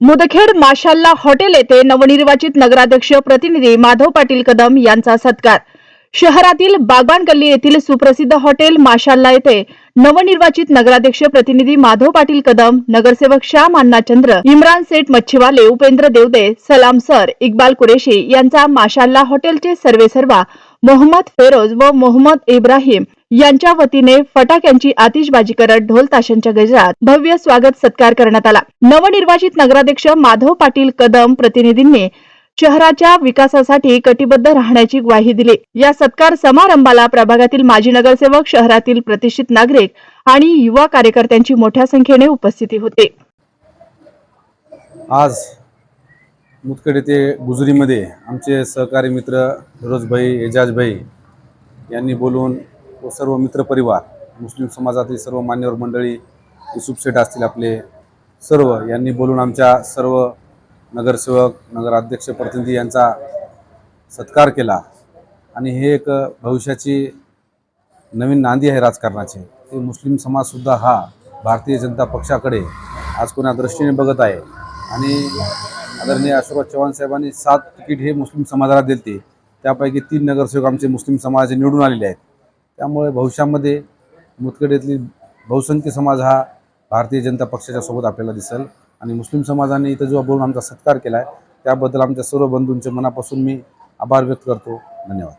Mudkhed माशाल्ला hotel येथे नवनिर्वाचित नगराध्यक्ष प्रतिनिधी माधव पाटील कदम यांचा सत्कार। शहरातील बागबान गल्ली येथील सुप्रसिद्ध हॉटेल माशाल्ला येथे नवनिर्वाचित नगराध्यक्ष प्रतिनिधी माधव पाटील कदम, नगरसेवक श्याम अण्णा चंद्र, इम्रान सेठ मच्छीवाले, उपेंद्र देवदे, सलाम सर, इक्बाल कुरेशी यांचा माशाल्ला हॉटेलचे सर्वेसर्वा मोहम्मद फेरोज व मोहम्मद इब्राहिम यांच्या वतीने फटाक्यांची आतिषबाजी करत ढोल ताशांच्या गजरात भव्य स्वागत सत्कार करण्यात आला। नवनिर्वाचित नगराध्यक्ष माधव पाटील कदम प्रतिनिधींनी शहराच्या विकासासाठी कटिबद्ध राहण्याची ग्वाही दिली। या सत्कार समारंभाला प्रभागातील माजी नगरसेवक, शहरातील प्रतिष्ठित नागरिक आणि युवा कार्यकर्त्यांची मोठ्या संख्येने उपस्थिती होती। आज मुदखेड येथे गुजरीमध्ये आमचे सहकारी मित्र फिरोज भाई, एजाज भाई यांनी बोलून व सर्व मित्रपरिवार, मुस्लिम समाजातील सर्व मान्यवर मंडळी, युसुफ शेठ असतील आपले सर्व यांनी बोलून आमच्या सर्व नगरसेवक, नगराध्यक्ष प्रतिनिधी यांचा सत्कार केला। आणि हे एक भविष्याची नवीन नांदी आहे राजकारणाची। ते मुस्लिम समाजसुद्धा हा भारतीय जनता पक्षाकडे आज कोणा दृष्टीने बघत आहे। आणि आदरणीय अशोक चव्हाण साहेबांनी 7 तिकीट हे मुस्लिम समाजाला दिले, त्यापैकी 3 नगरसेवक आमचे मुस्लिम समाजाचे निवडून आलेले आहेत। त्यामुळे भविष्यामध्ये मुदखेड येथील बहुसंख्य समाज हा भारतीय जनता पक्षाच्या सोबत आपल्याला दिसेल। आणि मुस्लिम समाजाने इथं जो बोलून आमचा सत्कार केला आहे त्याबद्दल आमच्या सर्व बंधूंचे मनापासून मी आभार व्यक्त करतो। धन्यवाद।